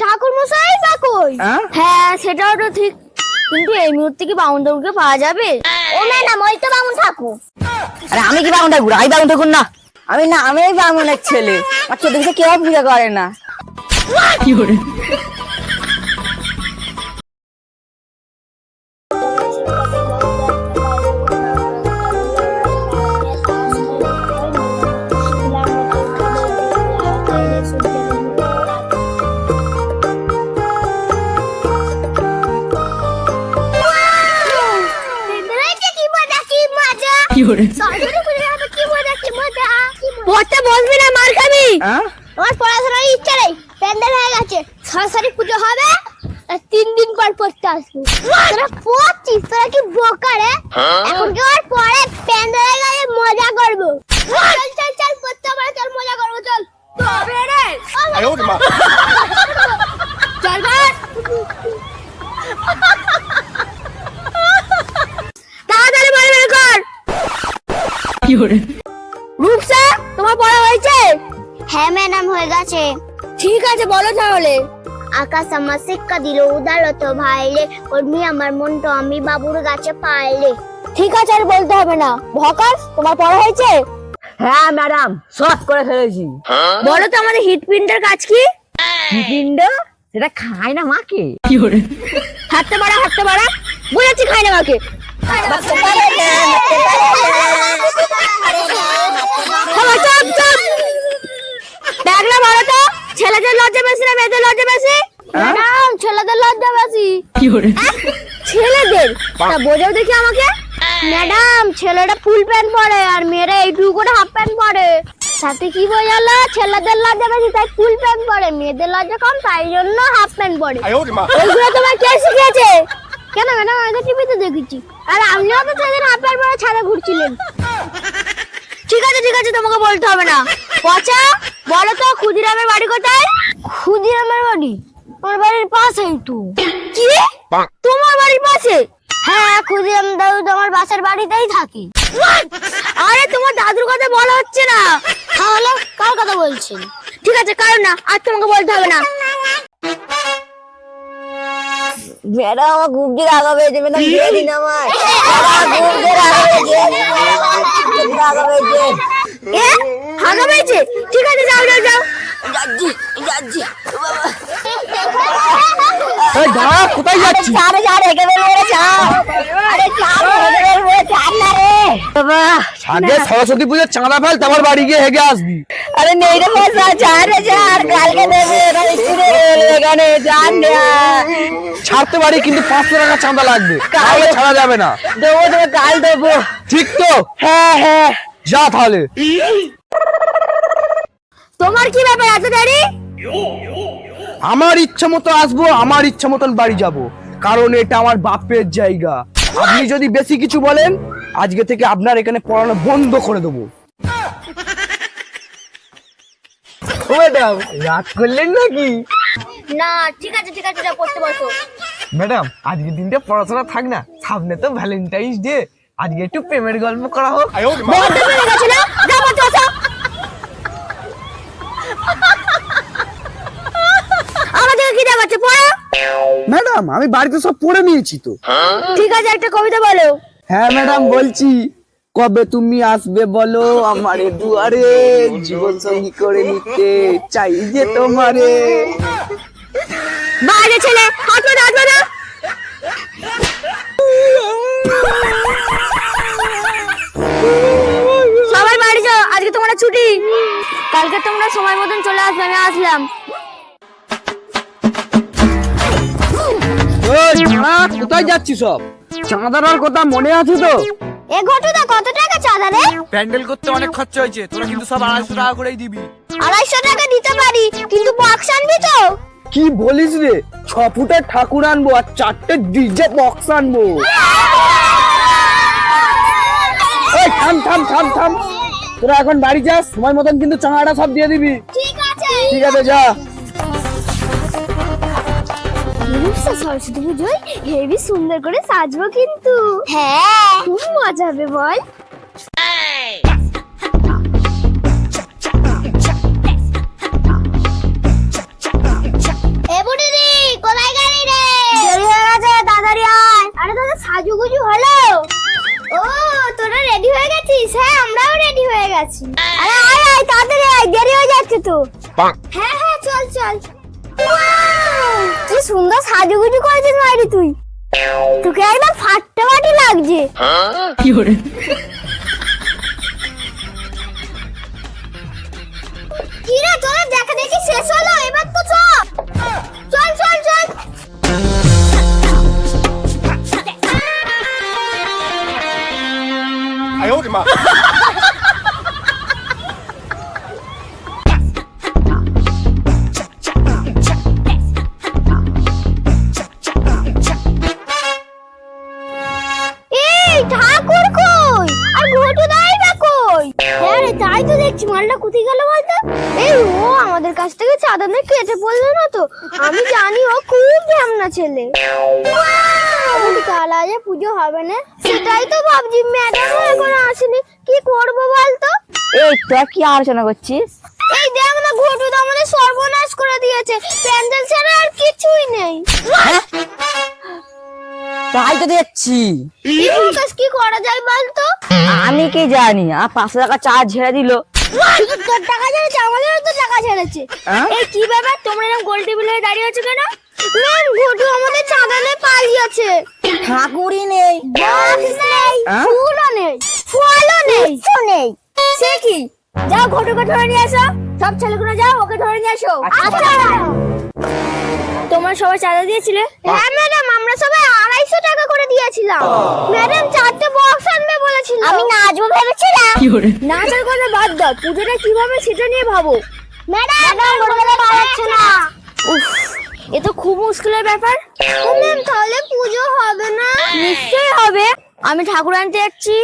ঠাকুর মশাই বা কই? হ্যাঁ সেটাও তো ঠিক, কিন্তু এই মুহূর্তে কি বামুন ঠাকুরকে পাওয়া যাবে? ও ম্যাডাম ওই তো বামুন ঠাকুর। আরে আমি কি বামুন ঠাকুর? আমি বামুন ঠাকুর না, আমি বামুনের ছেলে। আর চোদ্দ দিকে কেউ পূজা করে না। কি করে পড়তে বসবি না, মার খাবি। আমার পড়াশোনার ইচ্ছা নেই, প্যান্ডেল হয়ে গেছে, সরস্বতী পুজো হবে, 3 দিন পর পড়তে আসবো। তোরা পড়ছিস, তোরা কি বোকা রে? এখন কি আর পরে প্যান্ডেলে গিয়ে মজা করবো? চল চল চল পড়তে হবে, চল মজা করবো, চল। তবে রে চল ভাই, তাড়াতাড়ি বাড়ি বের কর। কি করে রূপসা, তোমার পড়া হয়েছে? হ্যাঁ ম্যাডাম হয়ে গেছে। ঠিক আছে বলো তাহলে। আকাশ আমার শিক্ষা দিল উদারত ভাইলে, কর্মী আমার মনটা আমি বাবুর গাছে পাইলে। ঠিক আছে আর বলতে হবে না। ভকাস, তোমার পড়া হয়েছে? হ্যাঁ ম্যাডাম, সব করে ফেলেছি। বলো তো আমাদের হৃৎপিণ্ডের কাজ কি? হৃৎপিণ্ড সেটা খায় না মাকে। কি করে হাঁটতে পারা বুঝাচ্ছি, খাই না মাকে। ছেলেদের লজ্জা বেশি না মেয়েদের লজ্জা বেশি? ম্যাডাম ছেলেদের লজ্জা বেশি। কি করে ছেলেদের? তা বোঝাও দেখি আমাকে। ম্যাডাম ছেলেটা ফুল প্যান্ট পরে আর মেয়েরা এইটুকু করে হাফ প্যান্ট পরে, সাথে কি বোঝালো? ছেলেদের লজ্জা বেশি তাই ফুল প্যান্ট পরে, মেয়েদের লজ্জা কম তাই জন্য হাফ প্যান্ট পরে। এইগুলো তোমার কে শিখিয়েছে? কেন ম্যাডাম, আগে টিভিতে দেখেছি, আর আপনিও তো সেদিন হাফ প্যান্ট পরে ছাদে ঘুরছিলেন। ঠিক আছে তোমাকে বলতে হবে না। পচা, বলো তো ক্ষুদিরামের বাড়ি কোথায়? ক্ষুদিরামের বাড়ি আমার বাড়ির পাশেই তো। কি তোমার বাড়ির পাশে? হ্যাঁ, ক্ষুদিরাম দাদু তোমার বাসার বাড়িতেই থাকি। আরে তোমার দাদুর কথা বলা হচ্ছে না, তাহলে কার কথা বলছেন? ঠিক আছে কারণ না, আর তোমাকে বলতে হবে না। ম্যাডাম আমার খুব জোর আগা পেয়েছে, ম্যাডাম দিয়ে দিন আমার। খুব জোর আগা পেয়েছে। আগা পেয়েছে? ঠিক আছে যাও। যাচ্ছি কোথায় যাচ্ছি? আগে সরস্বতী পুজোর চাঁদা ফেল, তারপর বাড়ি গিয়ে হেগে আসবি। আরে নেই রে পয়সা, চার কালকে দেবে। ছাড়তে পারি কিন্তু 500 টাকা চাঁদা লাগবে, তাহলে ছাড়া যাবে না। দেবো কাল দেবো। ঠিক তো? হ্যাঁ যা তাহলে। তোমার কি ব্যাপার এত দেরি? আমার ইচ্ছা মতো আসবো, আমার ইচ্ছা মতন বাড়ি যাব, কারণ এটা আমার বাপের জায়গা। আপনি যদি বেশি কিছু বলেন, আজকে থেকে আপনার এখানে পড়ানো বন্ধ করে দেবো। ম্যাডাম রাগ করলেন নাকি? না ঠিক আছে যা পড়তে বসো। ম্যাডাম আজকের দিনটা পড়াশোনা থাক না, সামনে তো ভ্যালেন্টাইন্স ডে, আজকে একটু প্রেমের গল্প করা হোক। বড্ড বেড়ে গেছে না? যা পড়তে বসো। আমাদের কি দেখাচ্ছে পড়ো। ম্যাডাম আমি বাড়িতে সব পড়ে নিয়েছি তো। ঠিক আছে একটা কবিতা বলো। হ্যাঁ ম্যাডাম বলছি। কবে তুমি আসবে বলো আমারে দুয়ারে, জীবন সঙ্গী করে নিতে চাই যে তোমারে। বাইরে ছেলে, হাঁটো না। সবাই বাড়ি যাও, আজকে তোমরা ছুটি। কালকে তোমরা সময় মতন চলে আসবে, আমি আসলাম। কোথায় যাচ্ছি? সব চাঁদার কথা মনে আছে তো? এ ঘটুদা কত টাকা চাঁদা রে? প্যান্ডেল করতে অনেক খরচা হয়েছে, তোরা কিন্তু সব 250 টাকা করেই দিবি। 250 টাকা দিতে পারি, কিন্তু বক্স আনবি তো? কি বলিস রে, 6 ফুটের ঠাকুর আনবো আর 4টে ডিজে বক্স আনবো। এই থাম, তোরা এখন বাড়ি যাস, সময় মতন কিন্তু চাঁদাটা সব দিয়ে দিবি। ঠিক আছে যা। সরস্বতী পুজোয় হেবি সুন্দর করে সাজবো কিন্তু। হ্যাঁ খুব মজা হবে বল। এ হ্যাঁ হ্যাঁ চল চল। কি সুন্দর সাজুগুজু করেছিস মাইরি তুই, তোকে একদম ফাটাফাটি লাগছে। কি রে তোরা দেখা দেখি শেষ হলো, এবার তো চল চল চল চল। এই ঠাকুর কই আর ঘটু দাই না কই? হ্যাঁ রে তাই তো দেখছি, মালটা কোথায় গেল বলতো? এই ও আমাদের কাছ থেকে চাঁদা নিয়ে কেটে পড়লো না তো? আমি জানি ও খুব ঝামনা ছেলে। কাল আজ পুজো হবে না, সেটাই তো ভাবছি। ম্যাডাম এখন আসেনি, কি করবো বলতো? এই তোরা কি আলোচনা করছিস? এই দেখ না, ঘটু তো আমাদের সর্বনাশ করে দিয়েছে, প্যান্ডেল ছাড়া আর কিছুই নেই। তাই তো দেখছি। কি করা যায় বলতো? আমি কি জানি, আর 500 টাকা চার্জ ঝেড়ে দিল। তোর টাকা ছেড়েছে, আমাদেরও তো টাকা ছেড়েছে। হ্যাঁ? এই কি ব্যাপার, তোমরা এরকম গোল টেবিল হয়ে দাঁড়িয়ে আছো কেন? ম্যাম ঘটু আমাদের চাঁদা নিয়ে পালিয়েছে। ঠাকুরই নেই। বক্স নেই, হ্যাঁ? ফুলও নেই, ফলও নেই, কিছু নেই। সে কি? যাও ঘটুকে ধরে নিয়ে আসো, সব ছেলেগুলো যাও ওকে ধরে নিয়ে আসো। আচ্ছা। তোমরা সবাই চাঁদা দিয়েছিলে? হ্যাঁ ম্যাডাম, আমরা সবাই 250 টাকা করে দিয়েছিলাম। ম্যাডাম 4টে বক্স আনবে বলেছিল। আমি নাচবো ভেবেছিলাম। নাচের কথা বাদ দাও, পুজোটা কিভাবে সেটা নিয়ে ভাবো। ম্যাডাম বলতে পারছে না। উফ, এ তো খুব মুশকিলের ব্যাপার। ও ম্যাম, তাহলে পুজো হবে না? নিশ্চয়ই হবে। আমি ঠাকুর আনতে যাচ্ছি,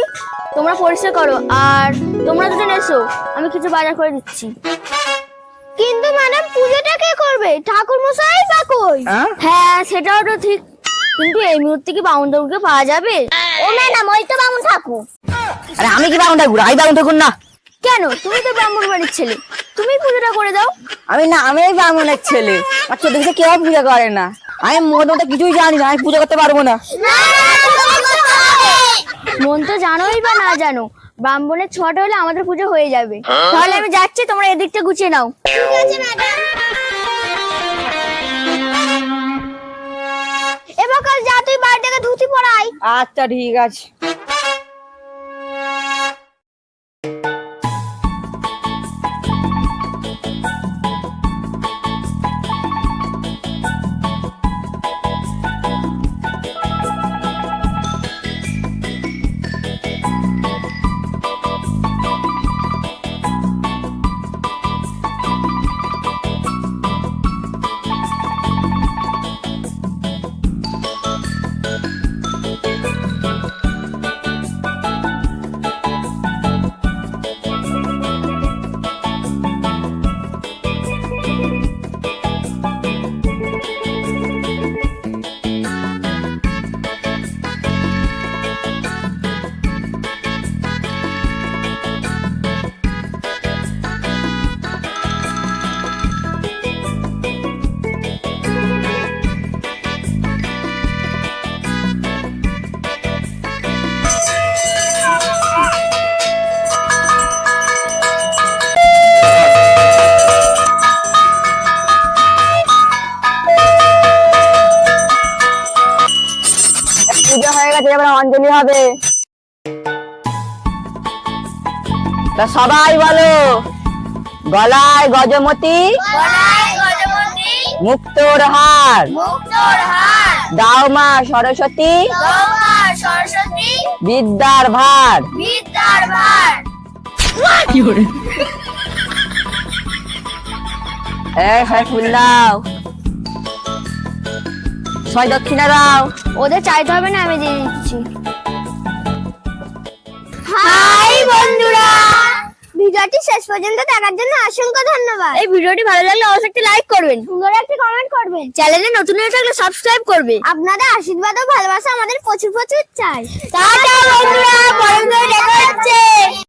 তোমরা পরিষ্কার করো, আর তোমরা দুজন এসো, আমি কিছু বাজার করে দিচ্ছি। কিন্তু ম্যাডাম পুজোটা কে করবে? ঠাকুর মশাই বা কই? হ্যাঁ সেটাও তো ঠিক, কিন্তু এই মুহূর্তে কি বামুন ঠাকুরকে পাওয়া যাবে? ও ম্যাডাম, ওই তো বামুন ঠাকুর। আরে আমি কি বাউন ঠাকুর? আমি বাউন ঠাকুর না। কেন? তুমি তো ব্রাহ্মণ বাড়ির ছেলে, তুমি পুজোটা করে দাও। আমি ব্রাহ্মণের ছেলে, আর চোদ্দ দিকে কেউ পূজা করে না। আমি মোটামুটি কিছুই জানি না, আমি পূজা করতে পারবো না। মন তো জানোই বা না জানো, ব্রাহ্মণের 6টা হলে আমাদের পুজো হয়ে যাবে। তাহলে আমি যাচ্ছি, তোমরা এদিকটা গুছিয়ে নাও। ঠিক আছে ম্যাডাম। এবার কাল যা, তুই বাড়ি থেকে ধুতি পরাই। আচ্ছা ঠিক আছে। পুজো হয়ে গেছে, এবার অঞ্জলি হবে। তা সবাই বলো, গলায় গজমতি, মুক্তোর হার, দাও মা সরস্বতী, বিদ্যার ভার। হ্যাঁ ফুল দাও, ছয় দক্ষিণা দাও। ওদের চাইতে হবে না, আমি দিয়ে দিচ্ছি। হাই বন্ধুরা, ভিডিওটি শেষ পর্যন্ত দেখার জন্য অসংখ্য ধন্যবাদ। এই ভিডিওটি ভালো লাগলে অবশ্যই একটি লাইক করবেন, সুন্দর একটি কমেন্ট করবেন, চ্যানেলে নতুন হয়ে থাকলে সাবস্ক্রাইব করবে। আপনাদের আশীর্বাদ ও ভালোবাসা আমাদের প্রচুর প্রচুর চাই। টাটা বন্ধুরা, পরের ভিডিওতে দেখা হচ্ছে।